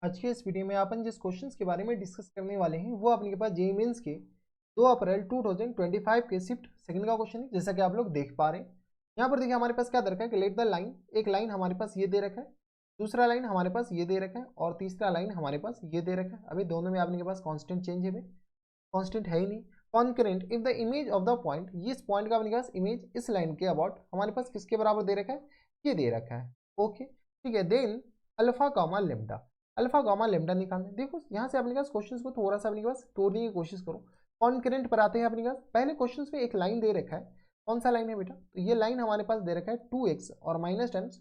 आज के इस वीडियो में अपन जिस क्वेश्चंस के बारे में डिस्कस करने वाले हैं वो अपने के पास जेईई मेंस के 2 अप्रैल 2025 के शिफ्ट सेकंड का क्वेश्चन है, जैसा कि आप लोग देख पा रहे हैं। यहाँ पर देखिए हमारे पास क्या दे रखा है कि लेट द लाइन, एक लाइन हमारे पास ये दे रखा है, दूसरा लाइन हमारे पास ये दे रखा है और तीसरा लाइन हमारे पास ये दे रखा है। अभी दोनों में आपके पास कॉन्स्टेंट चेंज है, कॉन्स्टेंट है ही नहीं। Concurrent if the image of the point, ये इस पॉइंट का अपने पास इमेज इस लाइन के अबाउट हमारे पास किसके बराबर दे रखा है, ये दे रखा है। ओके ठीक है, then alpha comma lambda, alpha gamma lambda निकालना है। देखो यहाँ से अपने पास क्वेश्चंस को थोड़ा सा अपने पास तोड़ने की कोशिश करो। कॉन्करेंट पर आते हैं अपने पास, पहले क्वेश्चंस में एक लाइन दे रखा है, कौन सा लाइन है बेटा, तो ये लाइन हमारे पास दे रखा है 2x और माइनस टाइम्स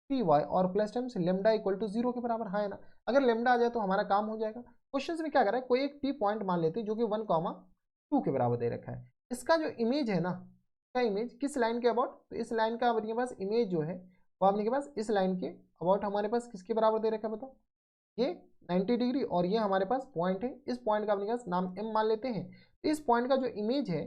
3y और plus times lambda equal to 0 के बराबर, हाँ है ना। अगर लेमडा आ जाए तो हमारा काम हो जाएगा। क्वेश्चन में क्या कर रहा है, कोई एक पी पॉइंट मान लेते हैं जो कि 1,2 के बराबर दे रखा है। इसका जो इमेज है ना, क्या इमेज किस लाइन के अबाउट, तो इस लाइन का अपने पास इमेज जो है वो अपने के पास इस लाइन के अबाउट हमारे पास किसके बराबर दे रखा है बताओ, ये 90 डिग्री और ये हमारे पास पॉइंट है। इस पॉइंट का अपने पास नाम m मान लेते हैं। तो इस पॉइंट का जो इमेज है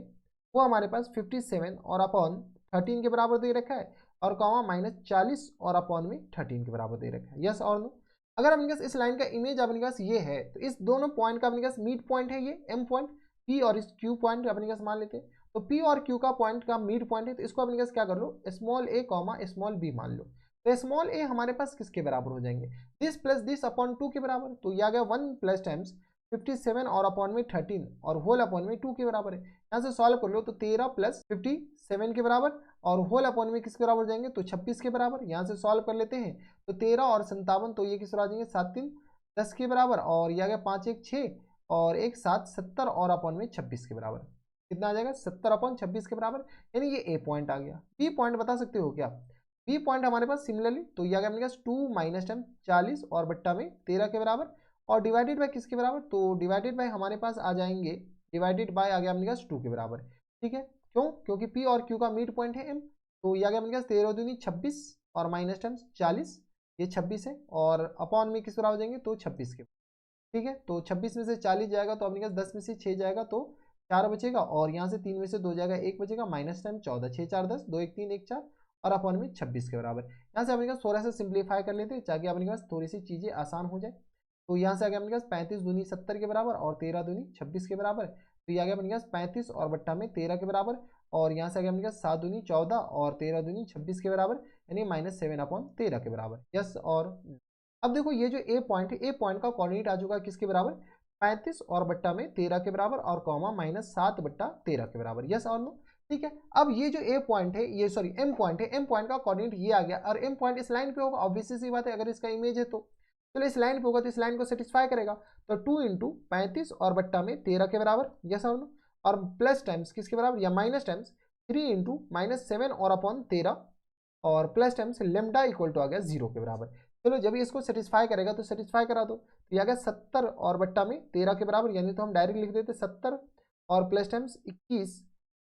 वो हमारे पास 57 और अपॉन 13 के बराबर दे रखा है और कॉमा माइनस 40 और अपॉन में 13 के बराबर दे रखा है। यस और नो, अगर अपने पास इस लाइन का इमेज अपने पास ये है तो इस दोनों पॉइंट का अपने पास मिड पॉइंट है ये m पॉइंट, p और इस q पॉइंट अपने पास मान लेते हैं। तो p और q का पॉइंट का मिड पॉइंट है, तो इसको अपने पास क्या कर लो, small a comma small b मान लो। तो स्मॉल a हमारे पास किसके बराबर हो जाएंगे, दिस प्लस दिस अपॉन 2 के बराबर, तो ये आ गया 1 प्लस टाइम्स 57 और अपॉन में 13 और होल अपॉन में 2 के बराबर है। यहाँ से सॉल्व कर लो तो 13 प्लस 57 के बराबर और होल अपॉन में किसके बराबर जाएंगे, तो 26 के बराबर। यहाँ से सॉल्व कर लेते हैं तो 13 और 57, तो ये किस आ जाएंगे 7 3 10 के बराबर और ये आ गया 5 1 6 और 1 7 70 और अपॉन में 26 के बराबर। कितना आ जाएगा 70 अपॉन 26 के बराबर, यानी ये ए पॉइंट आ गया। बी पॉइंट बता सकते हो क्या, बी पॉइंट हमारे पास सिमिलरली, तो ये आ गया अपने पास 2 माइनस टाइम 40 और बट्टा में 13 के बराबर और डिवाइडेड बाय किसके बराबर, तो डिवाइडेड बाय हमारे पास आ जाएंगे, डिवाइडेड बाय आ गया अपने पास 2 के बराबर। ठीक है, क्यों, क्योंकि पी और क्यू का मिड पॉइंट है एम। तो ये आ गया अपने पास 13 दूनी 26 और माइनस टाइम्स 40, ये 26 है और अपॉन में किस बराबर जाएंगे, तो 26 के। ठीक है, तो 26 में से 40 जाएगा तो अपने पास 10 में से 6 जाएगा तो 4 बचेगा और यहाँ से 3 में से 2 जाएगा 1 बचेगा, माइनस टाइम 14 6 4 10 2 1 3 1 4 और अपॉन में 26 के बराबर। यहाँ से अपने पास थोड़ा सा सिंप्लीफाई कर लेते हैं ताकि अपने पास थोड़ी सी चीज़ें आसान हो जाए। तो यहाँ से आ गया अपने पास 35 दूनी 70 के बराबर और 13 दूनी 26 के बराबर, तो ये आ गया अपने पास 35 और बट्टा में 13 के बराबर और यहाँ से आ गया अपने पास 7 दूनी 14 और 13 दूनी 26 के बराबर, यानी माइनस 7 अपॉन 13 के बराबर। यस और अब देखो ये जो ए पॉइंट है, ए पॉइंट का कोऑर्डिनेट आ चुका है किसके बराबर, 35 और बट्टा में 13 के बराबर और कॉमा माइनस 7 बट्टा 13 के बराबर। यस और नो, ठीक है। अब ये जो ए पॉइंट है, ये सॉरी एम पॉइंट है, एम पॉइंट का कोऑर्डिनेट ये आ गया और एम पॉइंट इस लाइन पे होगा, ऑब्वियसली सी बात है, अगर इसका इमेज है तो चलो इस लाइन पे होगा तो इस लाइन को सेटिस्फाई करेगा। तो 2 इंटू 35 और बट्टा में 13 के बराबर, यस और नो, और प्लस टाइम्स किसके बराबर या माइनस टाइम्स 3 इंटू माइनस 7 और अपॉन 13 और plus times lambda equal to आ गया 0 के बराबर। चलो जब इसको सेटिस्फाई करेगा तो सेटिस्फाई करा दो, तो ये आ गया 70 और बट्टा में 13 के बराबर, यानी तो हम डायरेक्ट लिख देते 70 और प्लस टाइम्स 21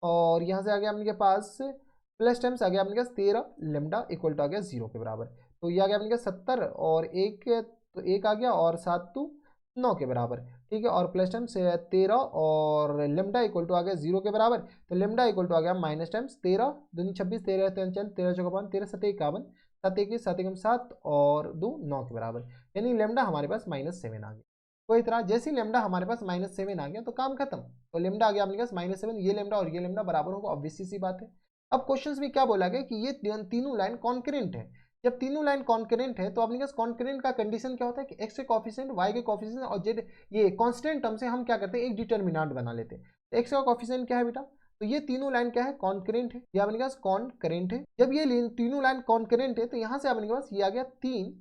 और यहाँ से आ गया अपने पास प्लस टाइम्स आ गया अपने पास 13 लेमडा इक्वल टू आ गया 0 के बराबर। तो ये आ गया अपने पास 70 और एक, तो एक आ गया और 7 तो 9 के बराबर। ठीक है, और प्लस टाइम्स 13 और लेमडा इक्वल टू आ गया 0 के बराबर, तो लेमडा इक्वल टू आ गया माइनस टाइम्स 13 दूनी 26 13 3 चल 13 चौका 13 7 51 7 21 7 एकम 7 और 2 9 के बराबर, यानी लेमडा हमारे पास -7 आ गया। कोई तरह जैसे ही लेमडा हमारे पास -7 आ गया तो काम खत्म, तो लेमडा आ गया अपने पास -7, ये लेमडा और ये लेमडा बराबर होगा, ऑब्वियसली सी बात है। अब क्वेश्चन में क्या बोला गया कि ये तीनों लाइन कॉन्करेंट है। जब तीनों लाइन कॉन्करेंट है तो अपने पास कॉन्करेंट का कंडीशन क्या होता है कि एक्स के कॉफिशिएंट, वाई के कॉफिशिएंट और जेड, ये कांस्टेंट टर्म से हम क्या करते हैं एक डिटर्मिनेंट बना लेते हैं। तो एक्स का कॉफिशिएंट क्या है बेटा, तो ये तीनों लाइन क्या है कॉन्करेंट है, ये अपने पास कॉन्करेंट है। जब ये तीनों लाइन कॉन्करेंट है तो यहाँ से अपने पास ये आ गया 3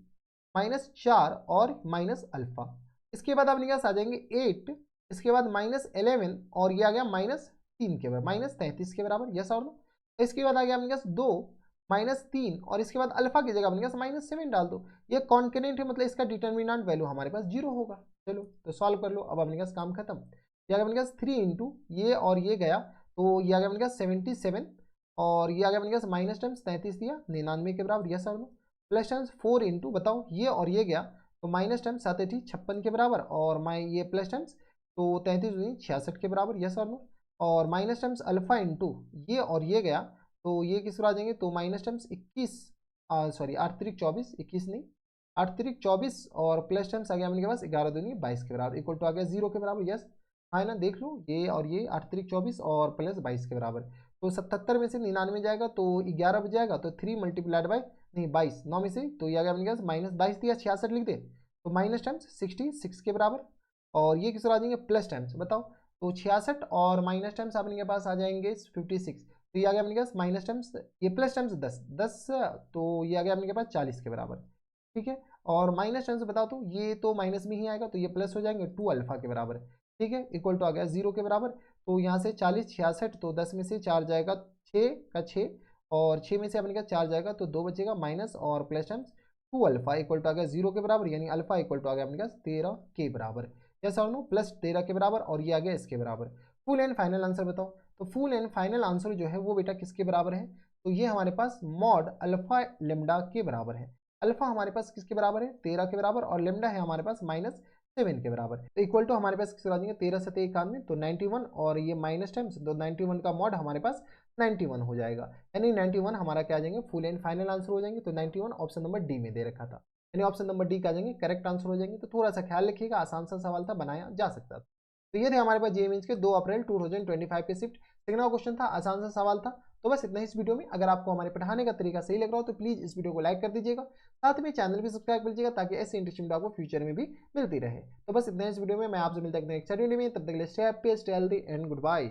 -4 और माइनस अल्फा, इसके बाद अपने पास आ जाएंगे 8, इसके बाद -11 और ये आ गया -3 के बराबर -33 के बराबर। यस और नो, इसके बाद आ गया अपने पास 2 -3 और इसके बाद अल्फा की जगह अपने पास -7 डाल दो। ये कॉन्करेंट है मतलब इसका डिटर्मिनेंट वैल्यू हमारे पास 0 होगा। चलो तो सॉल्व कर लो, अब अपने पास काम खत्म। ये आ गया अपने पास 3 इंटू ये और ये गया, तो ये आ गया अपने पास 77 और ये आ गया अपने पास माइनस टाइम्स 33 दिया 99 के बराबर। यस और नो, प्लस टाइम्स 4 इंटू बताओ ये और ये गया, तो माइनस टाइम्स 7 8 56 के बराबर और माइ ये प्लस टाइम्स तो 33 66 के बराबर। यस और नो, और माइनस टाइम्स अल्फा इंटू ये और ये गया, तो ये किस पर आ जाएंगे, तो माइनस टाइम्स 21 सॉरी 8 3 24 21 नहीं 8 तिरिक 24 और प्लस टाइम्स आ गया अपने पास 11 दूनी 22 के बराबर, इक्वल टू आ गया 0 के बराबर। यस हाँ ना, देख लो ये और ये 8 तिरिक 24 और प्लस 22 के बराबर। तो 77 में से 99 जाएगा तो 11 बजाएगा, तो 3 मल्टीप्लाइड बाई नहीं 22, 9 में से तो ये आ गया अपने पास माइनस 22 दिया 66 लिख दे, तो माइनस टाइम्स 66 के बराबर। और ये किस तरह आ जाएंगे प्लस टाइम्स, बताओ तो 66 और माइनस टाइम्स अपने के पास आ जाएंगे 56, तो ये आ गया अपने पास माइनस टाइम्स, ये प्लस टाइम्स 10 तो ये आ गया अपने के पास 40 के बराबर। ठीक है, और माइनस टाइम्स बताओ तो ये तो माइनस में ही आएगा, तो ये प्लस हो जाएंगे 2 अल्फा के बराबर। ठीक है, इक्वल टू आ गया 0 के बराबर। तो यहाँ से 40 66, तो 10 में से 4 जाएगा 6 का 6, और 6 में से अपने का 4 जाएगा तो 2 बचेगा माइनस और plus times 2 alpha equal to आ गया 0 के बराबर, यानी अल्फा इक्वल टू आ गया अपने पास 13 के बराबर। यस और नो, प्लस 13 के बराबर, और ये आ गया इसके बराबर। फुल एंड फाइनल आंसर बताओ, तो फुल एंड फाइनल आंसर जो है वो बेटा किसके बराबर है, तो ये हमारे पास मॉड अल्फा लेमडा के बराबर है। अल्फा हमारे पास किसके बराबर है 13 के बराबर, और लेमडा है हमारे पास -7 के बराबर। तो इक्वल टू हमारे पास किस आ जाएंगे 13 से 91 तो 91, और ये माइनस टाइम्स तो 91 का मॉड हमारे पास 91 हो जाएगा, यानी 91 हमारा क्या आ जाएंगे फुल एंड फाइनल आंसर हो जाएंगे। तो 91 ऑप्शन नंबर डी में दे रखा था, यानी ऑप्शन नंबर डी का आ जाएंगे करेक्ट आंसर हो जाएंगे। तो थोड़ा सा ख्याल रखिएगा, आसान सा सवाल था, बनाया जा सकता था। तो ये थे हमारे पास जेईई मेंस के 2 अप्रैल 2025 के शिफ्ट सेकंड का क्वेश्चन था, आसान सा सवाल था। तो बस इतना ही इस वीडियो में। अगर आपको हमारे पढ़ाने का तरीका सही लग रहा हो तो प्लीज इस वीडियो को लाइक कर दीजिएगा, साथ में चैनल भी सब्सक्राइब कर लीजिएगा ताकि ऐसी इंटरेस्टिंग वीडियो आपको फ्यूचर में भी मिलती रहे। तो बस इतना ही इस वीडियो में, मैं आपसे मिलता हूं नेक्स्ट वीडियो में, तब तक के लिए stay happy, stay healthy and good bye.